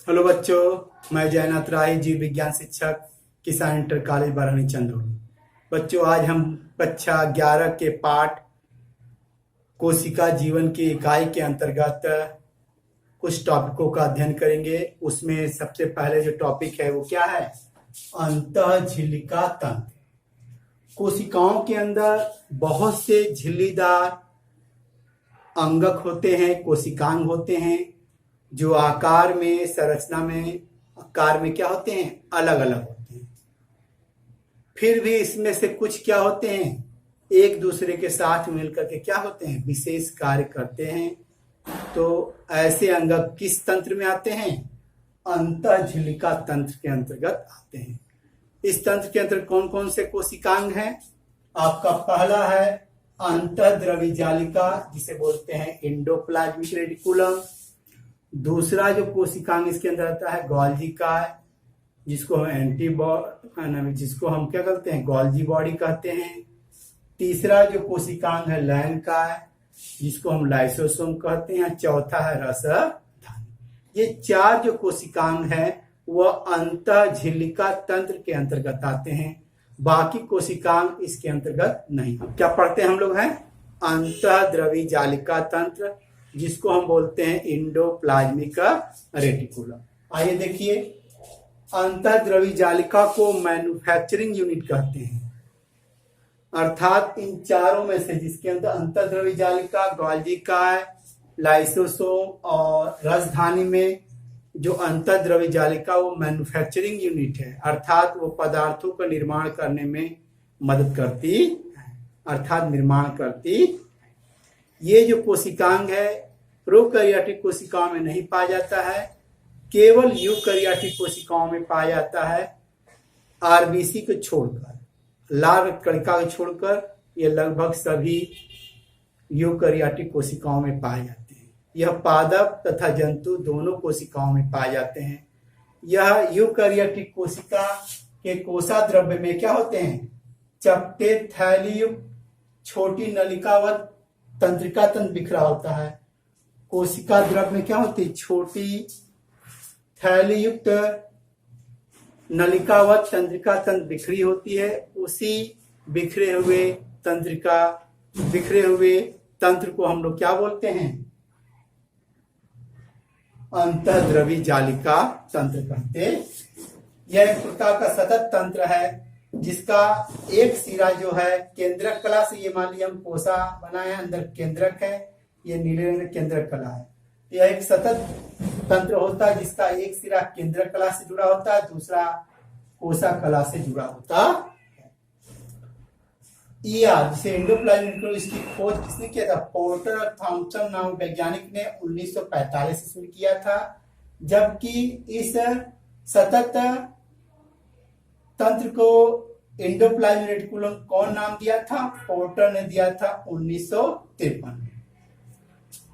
Hello बच्चों, मैं जयनाथ राय, जीव विज्ञान शिक्षक, किसान इंटर कॉलेज बरहनी चंदौली। बच्चों, आज हम कक्षा 11 के पाठ कोशिका जीवन की इकाई के अंतर्गत कुछ टॉपिकों का अध्ययन करेंगे। उसमें सबसे पहले जो टॉपिक है वो क्या है? अंतःझिल्लिका तंत्र। कोशिकाओं के अंदर बहुत से झिल्लीदार अंगक होते हैं, कोशिकांग होते हैं, जो आकार में, संरचना में, आकार में क्या होते हैं? अलग अलग होते हैं। फिर भी इसमें से कुछ क्या होते हैं? एक दूसरे के साथ मिलकर के क्या होते हैं? विशेष कार्य करते हैं। तो ऐसे अंगक किस तंत्र में आते हैं? अंतःझिल्लिका तंत्र के अंतर्गत आते हैं। इस तंत्र के अंतर्गत कौन कौन से कोशिकांग हैं? आपका पहला है अंतःद्रवी जालिका, जिसे बोलते हैं एंडोप्लाज्मिक रेटिकुलम। दूसरा जो कोशिकांग इसके अंदर आता है गोल्जी का, जिसको हम क्या कहते हैं? गोल्जी बॉडी कहते हैं। तीसरा जो कोशिकांग है लैन का, जिसको हम लाइसोसोम कहते हैं। चौथा है रसधानी। ये चार जो कोशिकांग है वह अंतःझिल्लिका तंत्र के अंतर्गत आते हैं। बाकी कोशिकांग इसके अंतर्गत नहीं। क्या पढ़ते हैं हम लोग? हैं अंतःद्रवी जालिका तंत्र, जिसको हम बोलते हैं एंडोप्लाज्मिक रेटिकुलम। आइए देखिए, अंतःद्रवी जालिका को मैन्युफैक्चरिंग यूनिट कहते हैं। अर्थात इन चारों में से जिसके अंदर अंतःद्रवी जालिका, गोल्जी का, लाइसोसोम और रसधानी में जो अंतःद्रवी जालिका वो मैन्युफैक्चरिंग यूनिट है, अर्थात वो पदार्थों का निर्माण करने में मदद करती है, अर्थात निर्माण करती। ये जो कोशिकांग है प्रोकैरियोटिक कोशिकाओं में नहीं पाया जाता है, केवल यूकैरियोटिक कोशिकाओं में पाया जाता है। आरबीसी को छोड़कर, लाल कणिका को छोड़कर ये लगभग सभी यूकैरियोटिक कोशिकाओं में पाए जाते हैं। यह पादप तथा जंतु दोनों कोशिकाओं में पाए जाते हैं। यह यूकैरियोटिक कोशिका के कोशाद्रव्य में क्या होते हैं? चपटे थैलीयुक्त छोटी नलिकावत तंत्रिका तंत्र बिखरा होता है। कोशिका द्रव्य में क्या होती है? छोटी थैलीयुक्त नलिकावत तंत्रिका तंत्र बिखरी होती है। उसी बिखरे हुए तंत्र को हम लोग क्या बोलते हैं? अंतःद्रवी जालिका तंत्र कहते। यह एक प्रकार का सतत तंत्र है, जिसका एक सिरा जो है केंद्रक कला से, ये मान लीजिए हम कोसा बनाए, अंदर केंद्रक है, ये नीले रंग केंद्रक कला है। यह एक सतत तंत्र होता है जिसका एक सिरा केंद्रक कला से जुड़ा होता है, दूसरा कोसा कला से जुड़ा होता है। जिसे एंडोप्लाज्मिक, इसकी खोज किसने किया था? पोर्टर और थॉम्सन नामक वैज्ञानिक ने 1945 ईस्वी में किया था। जबकि इस सतत तंत्र को एंडोप्लाज्मिक रेटिकुलम कौन नाम दिया था? पोर्टर ने दिया था 1953 में।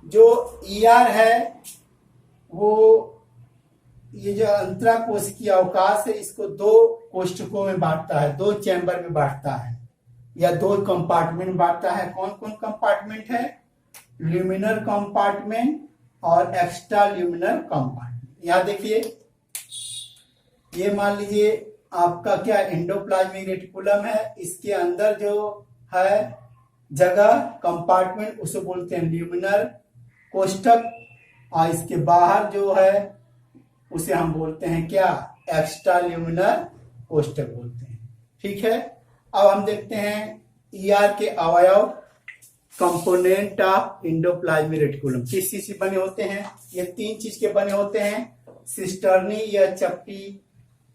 जो ईआर है वो ये जो अंतराकोशिकीय अवकाश है, इसको दो कोष्ठकों में बांटता है, दो चैम्बर में बांटता है, या दो कंपार्टमेंट बांटता है। कौन कौन कंपार्टमेंट है? ल्यूमिनर कंपार्टमेंट और एक्स्ट्रा ल्यूमिनर कंपार्टमेंट। यहां देखिए, ये मान लीजिए आपका क्या एंडोप्लाज्मिक रेटिकुलम है, इसके अंदर जो है जगह कंपार्टमेंट उसे बोलते हैं ल्यूमिनर कोष्ठक, और इसके बाहर जो है उसे हम बोलते हैं क्या? एक्स्ट्रा ल्यूमिनर कोष्ठक बोलते हैं। ठीक है, अब हम देखते हैं ईआर के अवयव, कंपोनेंट ऑफ एंडोप्लाज्मिक रेटिकुलम किस चीज से बने होते हैं? ये तीन चीज के बने होते हैं। सिस्टर्नी या चपटी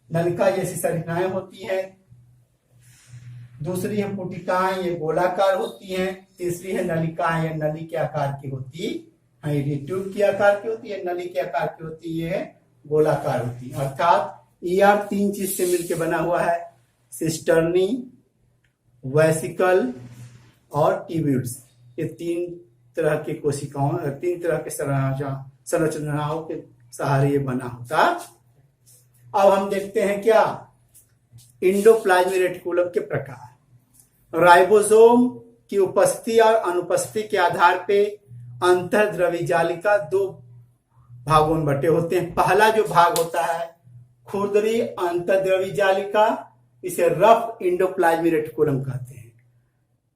नलिका जैसी संरचनाएं होती हैं। दूसरी है पुटिकाएं, ये गोलाकार होती हैं। तीसरी है नलिकाएं, ये नली के आकार की होती है, ये ट्यूब के आकार की होती है, नली के आकार की होती है, गोलाकार होती है। अर्थात ईआर तीन चीज से मिलकर बना हुआ है, सिस्टर्नी, वेसिकल और ट्यूब्यूल्स। ये तीन तरह के कोशिकाओं, तीन तरह के संरचनाओं के सहारे ये बना होता। अब हम देखते हैं क्या? एंडोप्लाज्मिक रेटिकुलम के प्रकार। राइबोसोम की उपस्थिति और अनुपस्थिति के आधार पे अंतःद्रवी जालिका दो भागों में बटे होते हैं। पहला जो भाग होता है खुरदरी अंतर्द्रवी जालिका, इसे रफ एंडोप्लाज्मिक रेटिकुलम कहते हैं।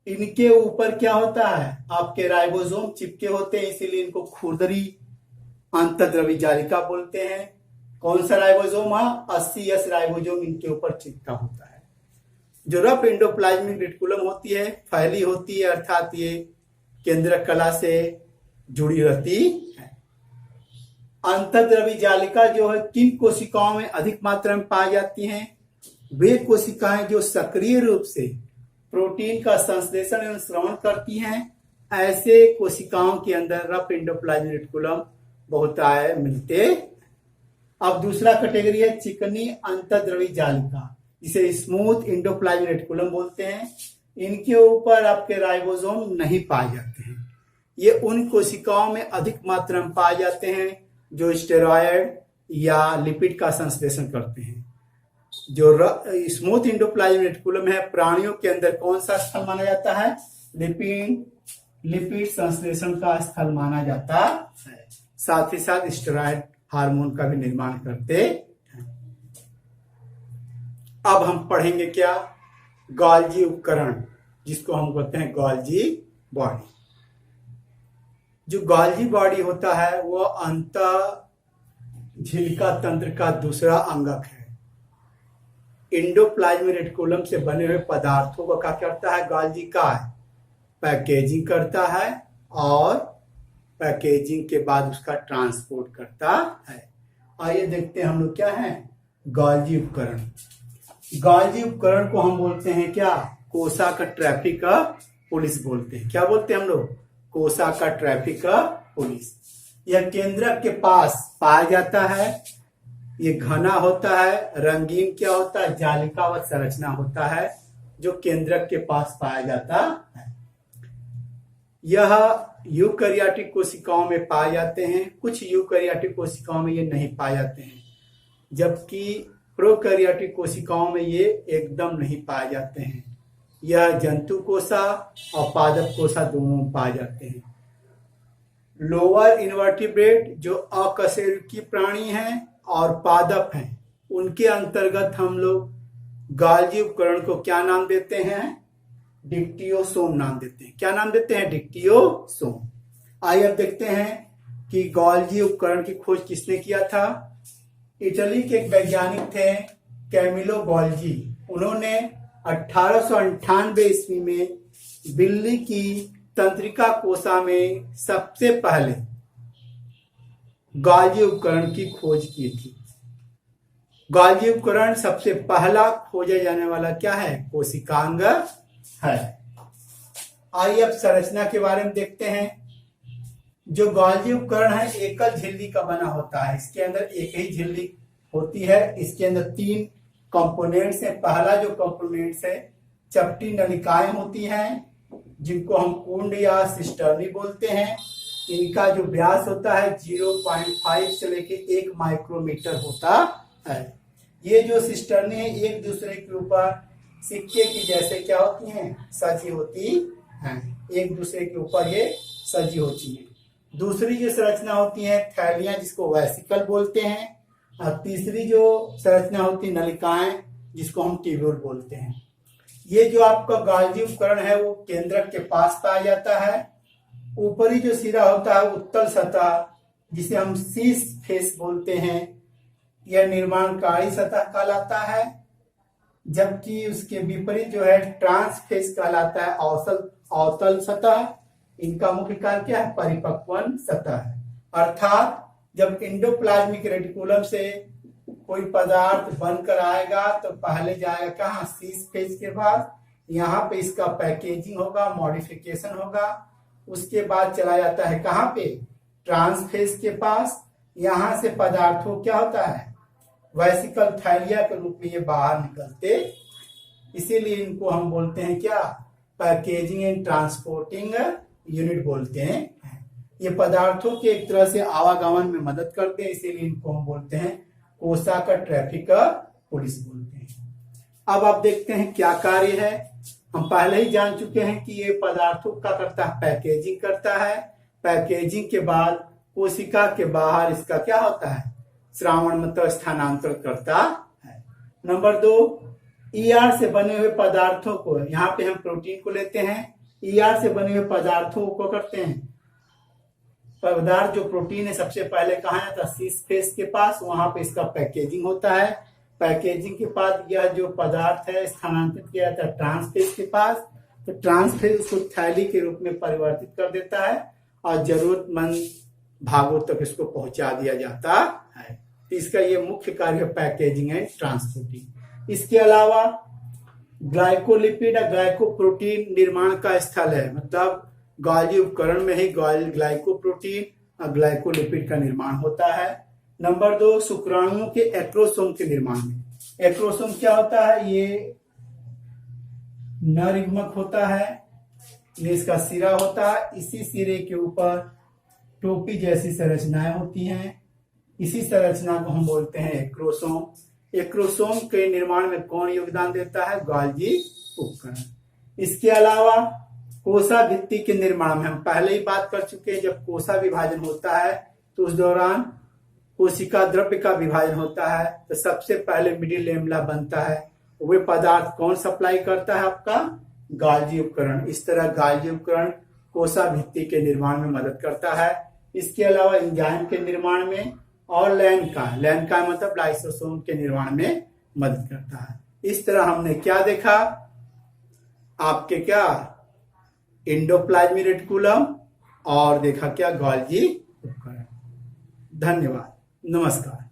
इनके ऊपर क्या होता है, आपके राइबोसोम चिपके होते हैं, इसीलिए इनको खुरदरी अंतर्द्रवी जालिका बोलते हैं। कौन सा राइबोसोम है, 80S राइबोसोम इनके ऊपर चिपका होता है। जो रफ एंडोप्लाज्मिक रेटिकुलम होती है फैली होती है, अर्थात ये केंद्रक कला से जुड़ी रहती है। अंतर्द्रवी जालिका जो है किन कोशिकाओं में अधिक मात्रा में पाई जाती हैं, वे कोशिकाएं जो सक्रिय रूप से प्रोटीन का संश्लेषण एवं श्रवण करती हैं, ऐसे कोशिकाओं के अंदर रफ एंडोप्लाज्मिक रेटिकुलम बहुतायत मिलते। अब दूसरा कैटेगरी है चिकनी अंतर्द्रवी जालिका, जिसे स्मूथ एंडोप्लाज्मिक रेटिकुलम बोलते हैं। इनके ऊपर आपके राइबोसोम नहीं पाए जाते हैं। ये उन कोशिकाओं में अधिक मात्रा में पाए जाते हैं जो स्टेरॉयड या लिपिड का संश्लेषण करते हैं। जो स्मूथ एंडोप्लाज्मिक रेटिकुलम है, प्राणियों के अंदर कौन सा स्थल माना जाता है, लिपिड संश्लेषण का स्थल माना जाता है। साथ ही साथ स्टेरॉयड हार्मोन का भी निर्माण करते हैं। अब हम पढ़ेंगे क्या, गोल्जी उपकरण, जिसको हम कहते हैं गोल्जी बॉडी। जो गोल्जी बॉडी होता है वो अंतः झिल्का तंत्र का दूसरा अंगक है। एंडोप्लाज्मिक रेटिकुलम से बने हुए पदार्थों को क्या करता है, गोल्जी का पैकेजिंग करता है और पैकेजिंग के बाद उसका ट्रांसपोर्ट करता है। आइए देखते हैं हम लोग क्या है गोल्जी उपकरण। गोल्जी उपकरण को हम बोलते हैं क्या, कोसा का ट्रैफिक पुलिस बोलते हैं। क्या बोलते हैं हम लोग, कोसा का ट्रैफिक पुलिस। यह केंद्रक के पास पाया जाता है। ये घना होता है, रंगीन क्या होता है, जालिकावत संरचना होता है, जो केंद्रक के पास पाया जाता है। यह यूकैरियोटिक कोशिकाओं में पाए जाते हैं, कुछ यूकैरियोटिक कोशिकाओं में ये नहीं पाए जाते हैं, जबकि प्रोकैरियोटिक कोशिकाओं में ये एकदम नहीं पाए जाते हैं। यह जंतु कोशा और पादप कोशा दोनों में पाए जाते हैं। लोअर इनवर्टिब्रेट जो अकशेरुकी प्राणी हैं और पादप हैं, उनके अंतर्गत हम लोग गोल्जी उपकरण को क्या नाम देते हैं, डिक्टियोसोम नाम देते हैं। क्या नाम देते हैं, डिक्टियोसोम। आइए अब देखते हैं कि गोल्जी उपकरण की खोज किसने किया था। इटली के एक वैज्ञानिक थे कैमिलो गोल्जी। उन्होंने 1898 ईस्वी में बिल्ली की तंत्रिका कोशा में सबसे पहले गोल्जी उपकरण की खोज की थी। गोल्जी उपकरण सबसे पहला खोजा जाने वाला क्या है, कोशिकांग है। आइए अब संरचना के बारे में देखते हैं। जो गोल्जी उपकरण है एकल झिल्ली का बना होता है। इसके अंदर एक ही झिल्ली होती है। इसके अंदर 3 कंपोनेंट्स हैं। पहला जो कंपोनेंट्स है चपटी नलिकाएं होती हैं, जिनको हम कुंड या सिस्टर्नी बोलते हैं। इनका जो व्यास होता है 0.5 से लेके 1 माइक्रोमीटर होता है। ये जो सिस्टर्नी है एक दूसरे के ऊपर सिक्के की जैसे क्या होती हैं, सजी होती हैं। एक दूसरे के ऊपर ये सजी होती हैं। दूसरी जो संरचना होती है थैलियां, जिसको वेसिकल बोलते हैं। और तीसरी जो संरचना होती है नलिकाएं, जिसको हम ट्यूब्यूल बोलते हैं। ये जो आपका गोल्जी उपकरण है वो केंद्रक के पास पाया जाता है। ऊपरी जो सिरा होता है उत्तल सतह, जिसे हम शीश फेस बोलते हैं, यह निर्माणकारी सतह कहलाता है। जबकि उसके विपरीत जो है ट्रांसफेस कहलाता है, अवतल सतह। इनका मुख्य कार्य क्या है, परिपक्वन सतह है। अर्थात जब एंडोप्लाज्मिक रेटिकुलम से कोई पदार्थ बनकर आएगा तो पहले जाएगा कहाँ, शीश फेस के पास। यहाँ पे इसका पैकेजिंग होगा, मॉडिफिकेशन होगा। उसके बाद चला जाता है कहाँ पे, ट्रांसफेस के पास। यहाँ से पदार्थों क्या होता है, वेसिकल थैलिया के रूप में ये बाहर निकलते। इसीलिए इनको हम बोलते हैं क्या, पैकेजिंग एंड ट्रांसपोर्टिंग यूनिट बोलते हैं। ये पदार्थों के एक तरह से आवागमन में मदद करते हैं, इसीलिए इनको हम बोलते हैं कोसा का ट्रैफिक पुलिस बोलते हैं। अब आप देखते हैं क्या कार्य है। हम पहले ही जान चुके हैं कि ये पदार्थों का करता है, पैकेजिंग करता है। पैकेजिंग के बाद कोशिका के बाहर इसका क्या होता है, श्रावण मतलब स्थानांतरण करता है। नंबर 2, ईआर से बने हुए पदार्थों को, यहाँ पे हम प्रोटीन को लेते हैं, ईआर से बने हुए पदार्थों को करते हैं, पदार्थ जो प्रोटीन है सबसे पहले कहाँ आता है, शीश फेस के पास, वहां पे इसका पैकेजिंग होता है। पैकेजिंग के बाद यह जो पदार्थ है स्थानांतरित किया जाता है ट्रांसफेज के पास, तो ट्रांसफेज उसको थैली के रूप में परिवर्तित कर देता है और जरूरतमंद भागों तक इसको पहुंचा दिया जाता है। इसका ये मुख्य कार्य पैकेजिंग एंड ट्रांसपोर्टिंग। इसके अलावा ग्लाइकोलिपिड या ग्लाइकोप्रोटीन निर्माण का स्थल है, मतलब गोल्गी उपकरण में ही ग्लाइकोप्रोटीन और ग्लाइकोलिपिड का निर्माण होता है। नंबर 2, शुक्राणुओं के एक्रोसोम के निर्माण में। एक्रोसोम क्या होता है, ये नरयुग्मक होता है, ये इसका सिरा होता है, इसी सिरे के ऊपर टोपी जैसी संरचनाएं होती हैं, इसी संरचना को हम बोलते हैं एक्रोसोम। एक्रोसोम के निर्माण में कौन योगदान देता है, गोल्गी उपकरण। इसके अलावा कोशा भित्ति के निर्माण में हम पहले ही बात कर चुके हैं, जब कोशा विभाजन होता है तो उस दौरान कोशिका द्रव्य का विभाजन होता है, तो सबसे पहले मिडिल लेमला बनता है, वे पदार्थ कौन सप्लाई करता है, आपका गोल्गी उपकरण। इस तरह गोल्गी उपकरण कोशा भित्ति के निर्माण में मदद करता है। इसके अलावा एंजाइम के निर्माण में और लैन का मतलब लाइसोसोम के निर्माण में मदद करता है। इस तरह हमने क्या देखा, आपके क्या एंडोप्लाज्मिक रेटिकुलम और देखा क्या गोल्गी उपकरण। धन्यवाद, नमस्कार।